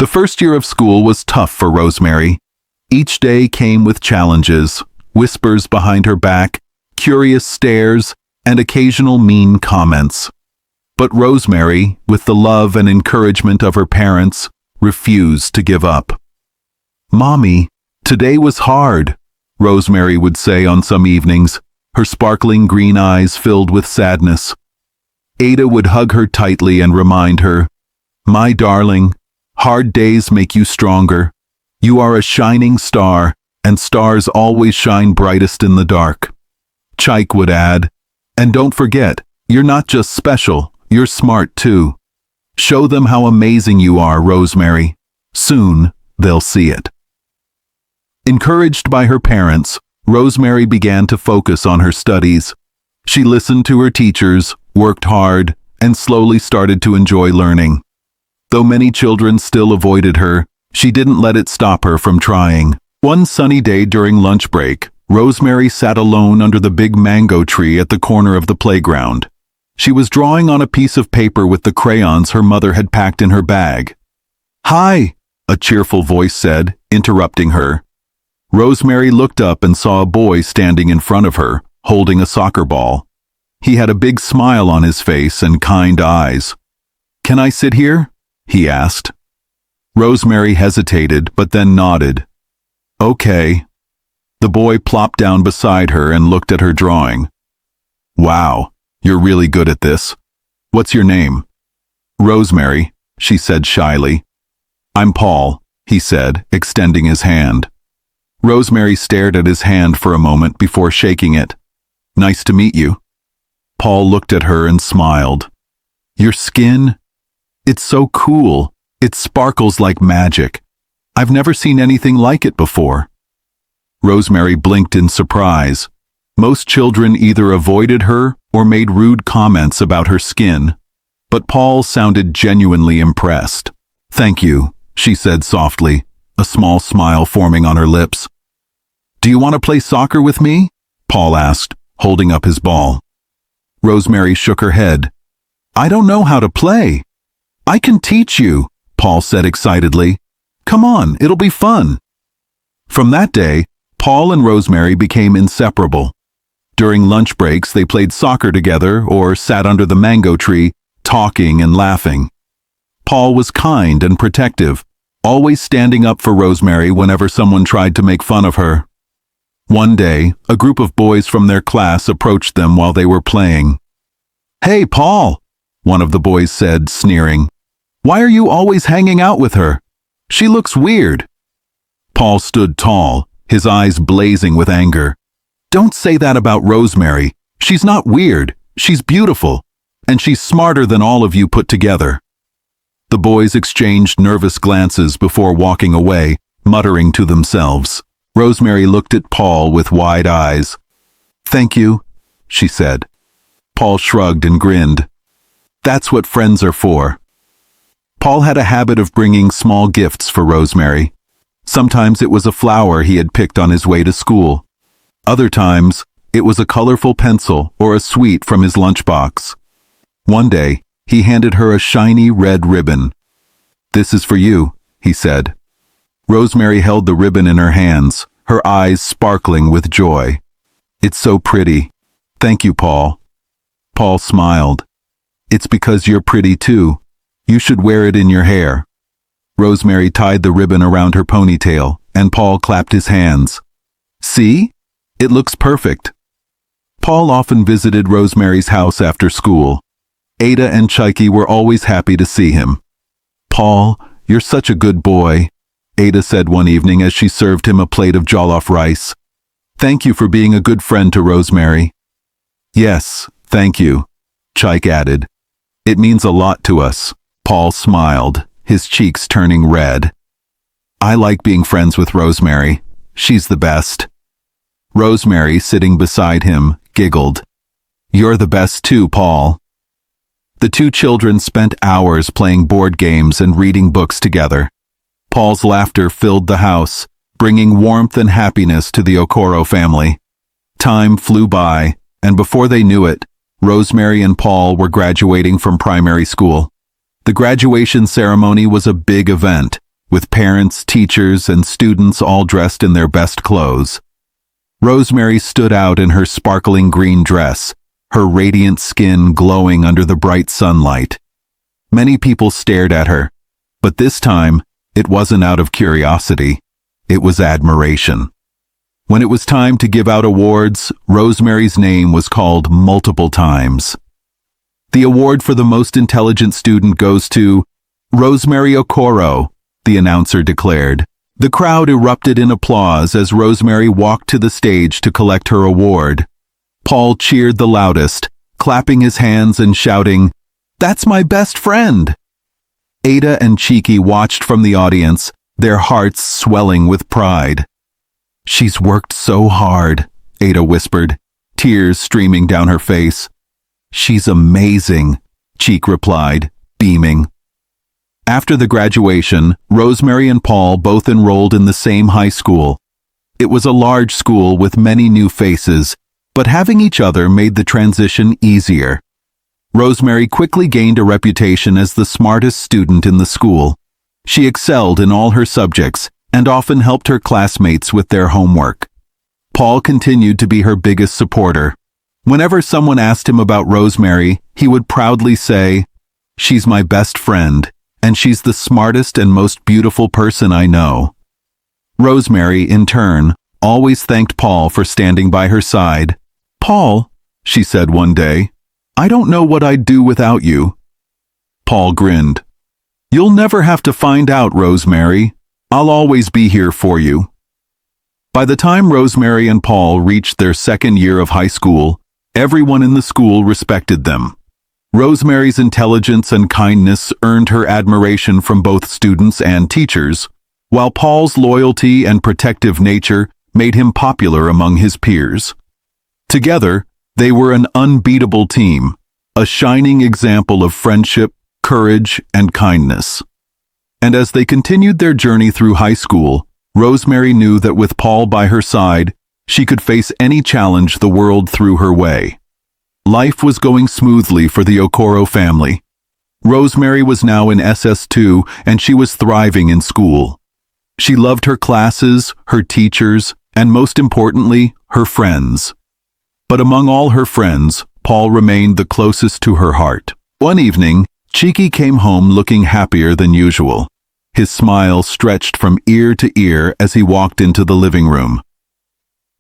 The first year of school was tough for Rosemary. Each day came with challenges, whispers behind her back, curious stares, and occasional mean comments. But Rosemary, with the love and encouragement of her parents, refused to give up. "Mommy, today was hard," Rosemary would say on some evenings, her sparkling green eyes filled with sadness. Ada would hug her tightly and remind her, "My darling, hard days make you stronger. You are a shining star, and stars always shine brightest in the dark." Chike would add, "And don't forget, you're not just special, you're smart too. Show them how amazing you are, Rosemary. Soon, they'll see it." Encouraged by her parents, Rosemary began to focus on her studies. She listened to her teachers, worked hard, and slowly started to enjoy learning. Though many children still avoided her, she didn't let it stop her from trying. One sunny day during lunch break, Rosemary sat alone under the big mango tree at the corner of the playground. She was drawing on a piece of paper with the crayons her mother had packed in her bag. "Hi," a cheerful voice said, interrupting her. Rosemary looked up and saw a boy standing in front of her, holding a soccer ball. He had a big smile on his face and kind eyes. "Can I sit here?" he asked. Rosemary hesitated, but then nodded. "Okay." The boy plopped down beside her and looked at her drawing. "Wow, you're really good at this. What's your name?" "Rosemary," she said shyly. "I'm Paul," he said, extending his hand. Rosemary stared at his hand for a moment before shaking it. "Nice to meet you." Paul looked at her and smiled. "Your skin? It's so cool. It sparkles like magic. I've never seen anything like it before." Rosemary blinked in surprise. Most children either avoided her or made rude comments about her skin. But Paul sounded genuinely impressed. "Thank you," she said softly, a small smile forming on her lips. "Do you want to play soccer with me?" Paul asked, holding up his ball. Rosemary shook her head. "I don't know how to play." "I can teach you," Paul said excitedly. "Come on, it'll be fun." From that day, Paul and Rosemary became inseparable. During lunch breaks, they played soccer together or sat under the mango tree, talking and laughing. Paul was kind and protective, always standing up for Rosemary whenever someone tried to make fun of her. One day, a group of boys from their class approached them while they were playing. "Hey, Paul," one of the boys said, sneering. "Why are you always hanging out with her? She looks weird." Paul stood tall, his eyes blazing with anger. "Don't say that about Rosemary. She's not weird. She's beautiful. And she's smarter than all of you put together." The boys exchanged nervous glances before walking away, muttering to themselves. Rosemary looked at Paul with wide eyes. "Thank you," she said. Paul shrugged and grinned. "That's what friends are for." Paul had a habit of bringing small gifts for Rosemary. Sometimes it was a flower he had picked on his way to school. Other times, it was a colorful pencil or a sweet from his lunchbox. One day, he handed her a shiny red ribbon. "This is for you," he said. Rosemary held the ribbon in her hands, her eyes sparkling with joy. "It's so pretty. Thank you, Paul." Paul smiled. "It's because you're pretty too. You should wear it in your hair." Rosemary tied the ribbon around her ponytail, and Paul clapped his hands. "See? It looks perfect." Paul often visited Rosemary's house after school. Ada and Chike were always happy to see him. "Paul, you're such a good boy," Ada said one evening as she served him a plate of jollof rice. "Thank you for being a good friend to Rosemary." "Yes, thank you," Chike added. "It means a lot to us." Paul smiled, his cheeks turning red. "I like being friends with Rosemary. She's the best." Rosemary, sitting beside him, giggled. "You're the best too, Paul." The two children spent hours playing board games and reading books together. Paul's laughter filled the house, bringing warmth and happiness to the Okoro family. Time flew by, and before they knew it, Rosemary and Paul were graduating from primary school. The graduation ceremony was a big event, with parents, teachers, and students all dressed in their best clothes. Rosemary stood out in her sparkling green dress, her radiant skin glowing under the bright sunlight. Many people stared at her, but this time, it wasn't out of curiosity. It was admiration. When it was time to give out awards, Rosemary's name was called multiple times. The award for the most intelligent student goes to Rosemary Okoro, the announcer declared. The crowd erupted in applause as Rosemary walked to the stage to collect her award. Paul cheered the loudest, clapping his hands and shouting, "That's my best friend!" Ada and Cheeky watched from the audience, their hearts swelling with pride. "She's worked so hard," Ada whispered, tears streaming down her face. "She's amazing," Cheek replied, beaming. After the graduation, Rosemary and Paul both enrolled in the same high school. It was a large school with many new faces, but having each other made the transition easier. Rosemary quickly gained a reputation as the smartest student in the school. She excelled in all her subjects and often helped her classmates with their homework. Paul continued to be her biggest supporter. Whenever someone asked him about Rosemary, he would proudly say, "She's my best friend, and she's the smartest and most beautiful person I know." Rosemary, in turn, always thanked Paul for standing by her side. "Paul," she said one day, "I don't know what I'd do without you." Paul grinned. "You'll never have to find out, Rosemary. I'll always be here for you." By the time Rosemary and Paul reached their second year of high school, everyone in the school respected them. Rosemary's intelligence and kindness earned her admiration from both students and teachers, while Paul's loyalty and protective nature made him popular among his peers. Together, they were an unbeatable team, a shining example of friendship, courage, and kindness. And as they continued their journey through high school, Rosemary knew that with Paul by her side, she could face any challenge the world threw her way. Life was going smoothly for the Okoro family. Rosemary was now in SS2 and she was thriving in school. She loved her classes, her teachers, and most importantly, her friends. But among all her friends, Paul remained the closest to her heart. One evening, Cheeky came home looking happier than usual. His smile stretched from ear to ear as he walked into the living room.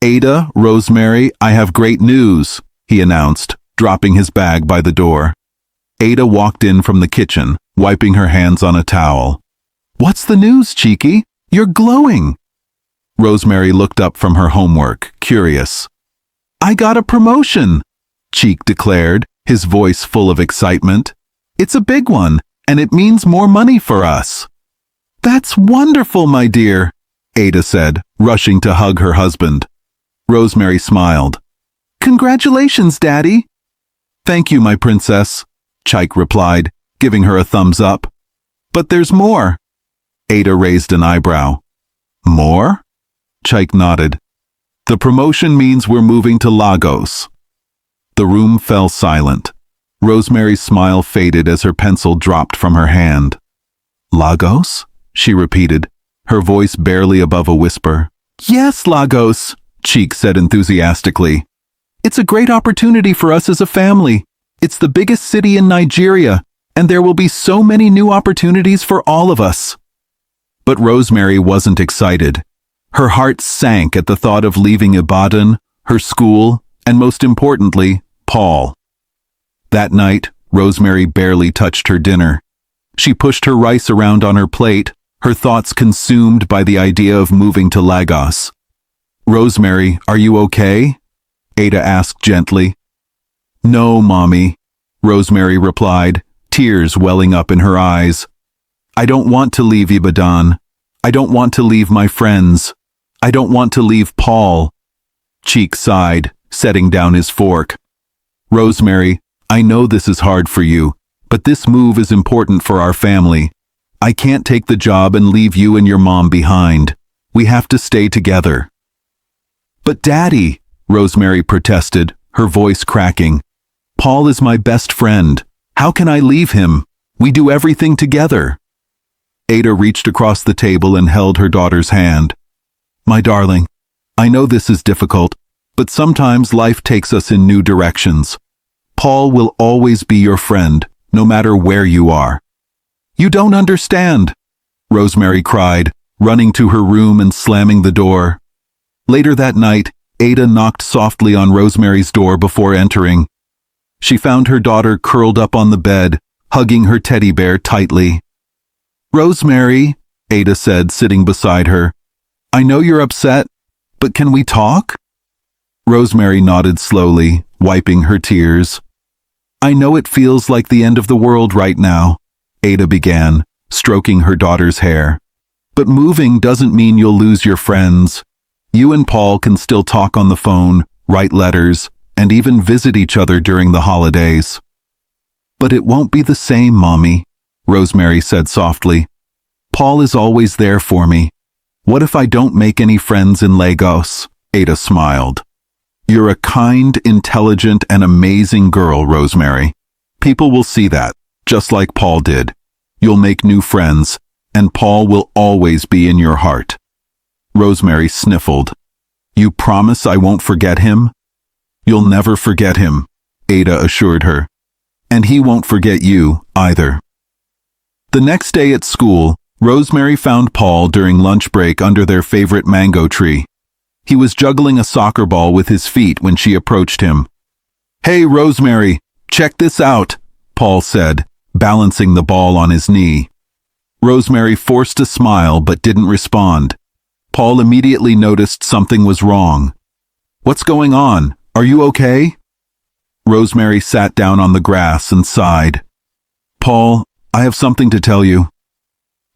"Ada, Rosemary, I have great news," he announced, dropping his bag by the door. Ada walked in from the kitchen, wiping her hands on a towel. "What's the news, Cheeky? You're glowing." Rosemary looked up from her homework, curious. "I got a promotion," Cheek declared, his voice full of excitement. "It's a big one, and it means more money for us." "That's wonderful, my dear," Ada said, rushing to hug her husband. Rosemary smiled. "Congratulations, Daddy." "Thank you, my princess," Cheek replied, giving her a thumbs up. "But there's more." Ada raised an eyebrow. "More?" Cheek nodded. "The promotion means we're moving to Lagos." The room fell silent. Rosemary's smile faded as her pencil dropped from her hand. "Lagos?" she repeated, her voice barely above a whisper. "Yes, Lagos," Cheek said enthusiastically. "It's a great opportunity for us as a family. It's the biggest city in Nigeria, and there will be so many new opportunities for all of us." But Rosemary wasn't excited. Her heart sank at the thought of leaving Ibadan, her school, and most importantly, Paul. That night, Rosemary barely touched her dinner. She pushed her rice around on her plate, her thoughts consumed by the idea of moving to Lagos. "Rosemary, are you okay?" Ada asked gently. "No, Mommy," Rosemary replied, tears welling up in her eyes. "I don't want to leave Ibadan. I don't want to leave my friends. I don't want to leave Paul." Cheek sighed, setting down his fork. "Rosemary, I know this is hard for you, but this move is important for our family. I can't take the job and leave you and your mom behind. We have to stay together." "But Daddy," Rosemary protested, her voice cracking. "Paul is my best friend. How can I leave him? We do everything together." Ada reached across the table and held her daughter's hand. My darling, I know this is difficult, but sometimes life takes us in new directions. Paul will always be your friend, no matter where you are. You don't understand, Rosemary cried, running to her room and slamming the door. Later that night, Ada knocked softly on Rosemary's door before entering. She found her daughter curled up on the bed, hugging her teddy bear tightly. Rosemary, Ada said, sitting beside her, I know you're upset, but can we talk? Rosemary nodded slowly, wiping her tears. I know it feels like the end of the world right now, Ada began, stroking her daughter's hair. But moving doesn't mean you'll lose your friends. You and Paul can still talk on the phone, write letters, and even visit each other during the holidays. But it won't be the same, Mommy, Rosemary said softly. Paul is always there for me. What if I don't make any friends in Lagos? Ada smiled. You're a kind, intelligent, and amazing girl, Rosemary. People will see that, just like Paul did. You'll make new friends, and Paul will always be in your heart. Rosemary sniffled. You promise I won't forget him? You'll never forget him, Ada assured her. And he won't forget you, either. The next day at school, Rosemary found Paul during lunch break under their favorite mango tree. He was juggling a soccer ball with his feet when she approached him. Hey, Rosemary, check this out, Paul said, balancing the ball on his knee. Rosemary forced a smile but didn't respond. Paul immediately noticed something was wrong. What's going on? Are you okay? Rosemary sat down on the grass and sighed. Paul, I have something to tell you.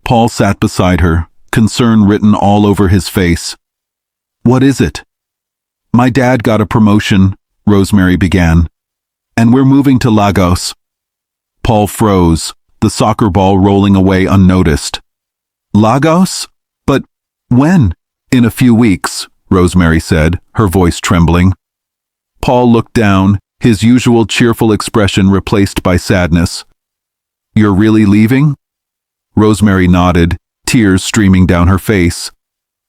Paul sat beside her, concern written all over his face. What is it? My dad got a promotion, Rosemary began. And we're moving to Lagos. Paul froze, the soccer ball rolling away unnoticed. Lagos? But when? In a few weeks, Rosemary said, her voice trembling. Paul looked down, his usual cheerful expression replaced by sadness. You're really leaving? Rosemary nodded, tears streaming down her face.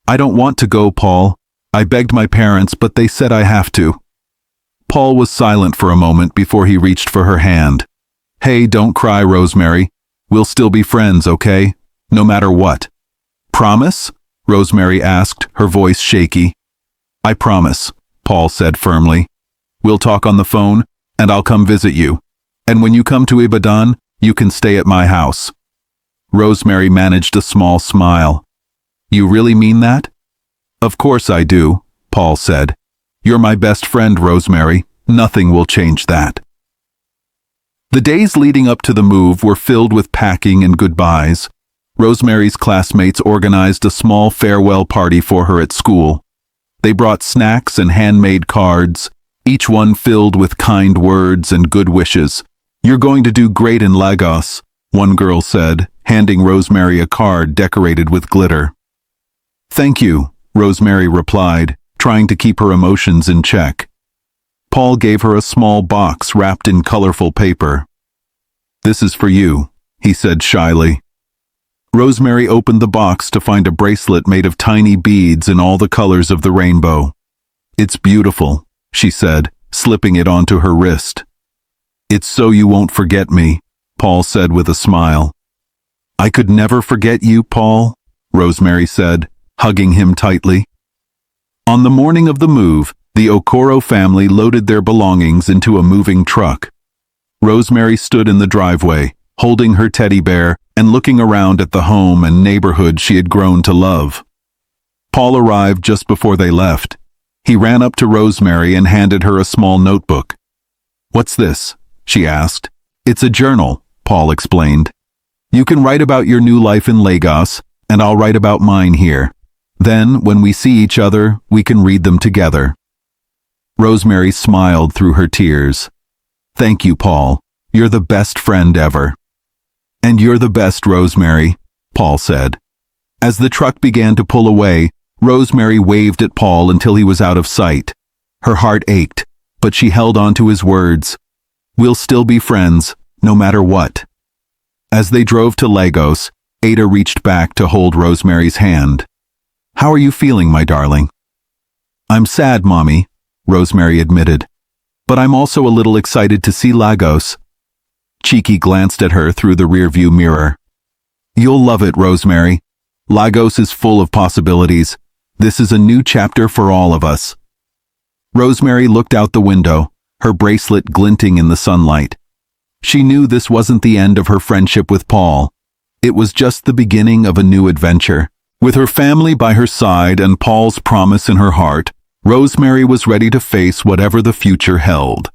I don't want to go, Paul. I begged my parents, but they said I have to. Paul was silent for a moment before he reached for her hand. Hey, don't cry, Rosemary. We'll still be friends, okay? No matter what. Promise? Rosemary asked, her voice shaky. I promise, Paul said firmly. We'll talk on the phone, and I'll come visit you. And when you come to Ibadan, you can stay at my house. Rosemary managed a small smile. You really mean that? Of course I do, Paul said. You're my best friend, Rosemary. Nothing will change that. The days leading up to the move were filled with packing and goodbyes. Rosemary's classmates organized a small farewell party for her at school. They brought snacks and handmade cards, each one filled with kind words and good wishes. You're going to do great in Lagos, one girl said, handing Rosemary a card decorated with glitter. Thank you, Rosemary replied, trying to keep her emotions in check. Paul gave her a small box wrapped in colorful paper. This is for you, he said shyly. Rosemary opened the box to find a bracelet made of tiny beads in all the colors of the rainbow. It's beautiful, she said, slipping it onto her wrist. It's so you won't forget me, Paul said with a smile. I could never forget you, Paul, Rosemary said, hugging him tightly. On the morning of the move, the Okoro family loaded their belongings into a moving truck. Rosemary stood in the driveway, holding her teddy bear and looking around at the home and neighborhood she had grown to love. Paul arrived just before they left. He ran up to Rosemary and handed her a small notebook. What's this? She asked. It's a journal, Paul explained. You can write about your new life in Lagos, and I'll write about mine here. Then, when we see each other, we can read them together. Rosemary smiled through her tears. Thank you, Paul. You're the best friend ever. And you're the best, Rosemary, Paul said. As the truck began to pull away, Rosemary waved at Paul until he was out of sight. Her heart ached, but she held on to his words. We'll still be friends, no matter what. As they drove to Lagos, Ada reached back to hold Rosemary's hand. "How are you feeling, my darling?" "I'm sad, Mommy," Rosemary admitted. "But I'm also a little excited to see Lagos." Cheeky glanced at her through the rearview mirror. "You'll love it, Rosemary. Lagos is full of possibilities. This is a new chapter for all of us." Rosemary looked out the window, her bracelet glinting in the sunlight. She knew this wasn't the end of her friendship with Paul. It was just the beginning of a new adventure. With her family by her side and Paul's promise in her heart, Rosemary was ready to face whatever the future held.